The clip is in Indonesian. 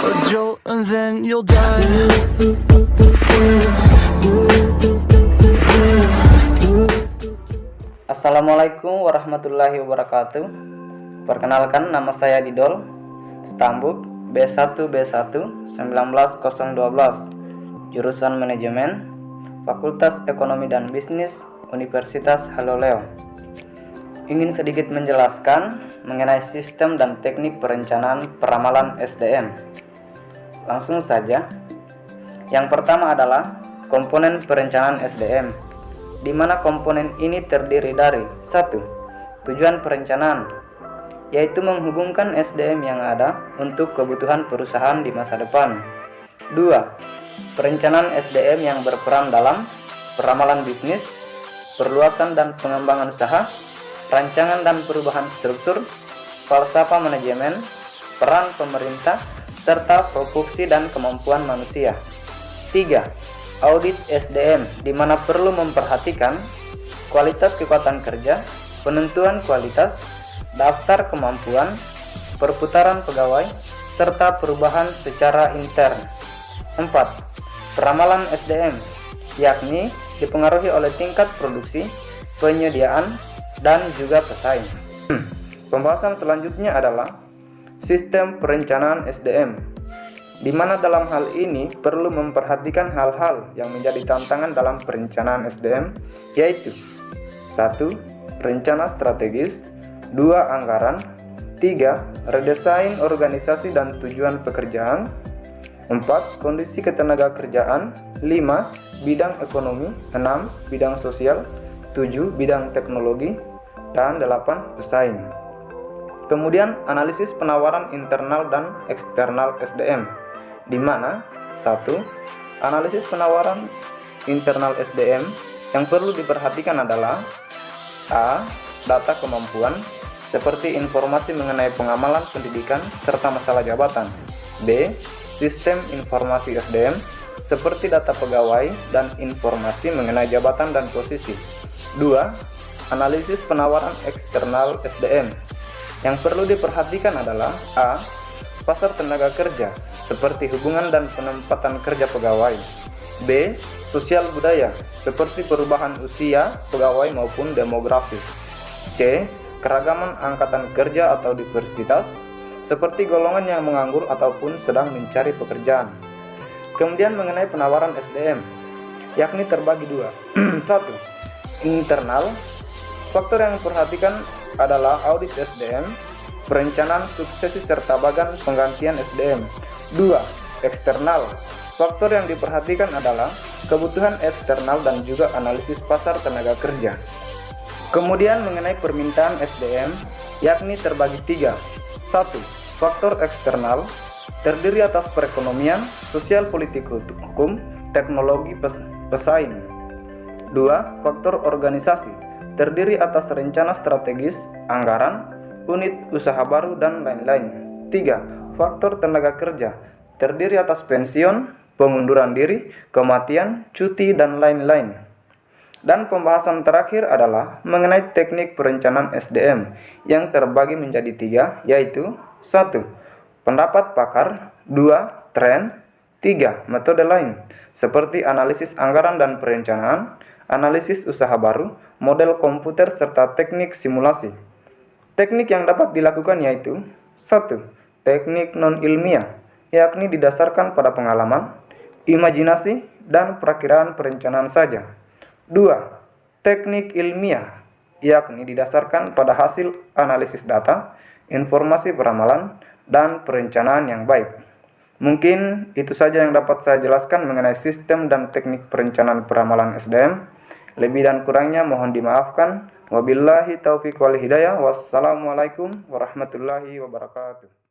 a jolt and then you'll die. Assalamualaikum warahmatullahi wabarakatuh. Perkenalkan, nama saya Didol, Stambuk B1B1 19012, jurusan Manajemen, Fakultas Ekonomi dan Bisnis, Universitas Haloleo. Ingin sedikit menjelaskan mengenai sistem dan teknik perencanaan peramalan SDM. Langsung saja. Yang pertama adalah komponen perencanaan SDM, di mana komponen ini terdiri dari 1. Tujuan perencanaan, yaitu menghubungkan SDM yang ada untuk kebutuhan perusahaan di masa depan. 2. Perencanaan SDM yang berperan dalam peramalan bisnis, perluasan dan pengembangan usaha, rancangan dan perubahan struktur, falsafah manajemen, peran pemerintah, serta produksi dan kemampuan manusia. 3. Audit SDM, di mana perlu memperhatikan kualitas kekuatan kerja, penentuan kualitas, daftar kemampuan, perputaran pegawai, serta perubahan secara intern. 4. Peramalan SDM, yakni dipengaruhi oleh tingkat produksi, penyediaan, dan juga pesaing. Pembahasan selanjutnya adalah sistem perencanaan SDM, di mana dalam hal ini perlu memperhatikan hal-hal yang menjadi tantangan dalam perencanaan SDM, yaitu 1. Rencana strategis, 2. Anggaran, 3. Redesain organisasi dan tujuan pekerjaan, 4. Kondisi ketenagakerjaan, 5. Bidang ekonomi, 6. Bidang sosial, 7. Bidang teknologi, dan 8. Pesaing. Kemudian analisis penawaran internal dan eksternal SDM, di mana 1. Analisis penawaran internal SDM yang perlu diperhatikan adalah A. Data kemampuan, seperti informasi mengenai pengamalan pendidikan serta masalah jabatan. B. Sistem informasi SDM, seperti data pegawai dan informasi mengenai jabatan dan posisi. 2. Analisis penawaran eksternal SDM. Yang perlu diperhatikan adalah A. Pasar tenaga kerja, seperti hubungan dan penempatan kerja pegawai. B. Sosial budaya, seperti perubahan usia pegawai maupun demografi. C. Keragaman angkatan kerja atau diversitas, seperti golongan yang menganggur ataupun sedang mencari pekerjaan. Kemudian mengenai penawaran SDM, yakni terbagi dua. 1. Internal. Faktor yang diperhatikan adalah audit SDM, perencanaan suksesi serta bagan penggantian SDM. 2. Eksternal. Faktor yang diperhatikan adalah kebutuhan eksternal dan juga analisis pasar tenaga kerja. Kemudian mengenai permintaan SDM, yakni terbagi 3. 1. Faktor eksternal, terdiri atas perekonomian, sosial, politik, hukum, teknologi, pesaing. 2. Faktor organisasi, terdiri atas rencana strategis, anggaran, unit usaha baru, dan lain-lain. 3. Faktor tenaga kerja, terdiri atas pensiun, pengunduran diri, kematian, cuti, dan lain-lain. Dan pembahasan terakhir adalah mengenai teknik perencanaan SDM yang terbagi menjadi 3, yaitu 1. Pendapat pakar, 2. Tren, 3. Metode lain, seperti analisis anggaran dan perencanaan, analisis usaha baru, model komputer, serta teknik simulasi. Teknik yang dapat dilakukan yaitu 1. Teknik non-ilmiah, yakni didasarkan pada pengalaman, imajinasi, dan perakiraan perencanaan saja. 2. Teknik ilmiah, yakni didasarkan pada hasil analisis data, informasi peramalan, dan perencanaan yang baik. Mungkin itu saja yang dapat saya jelaskan mengenai sistem dan teknik perencanaan peramalan SDM. Lebih dan kurangnya mohon dimaafkan. Wabillahi taufiq wal hidayah. Wassalamualaikum warahmatullahi wabarakatuh.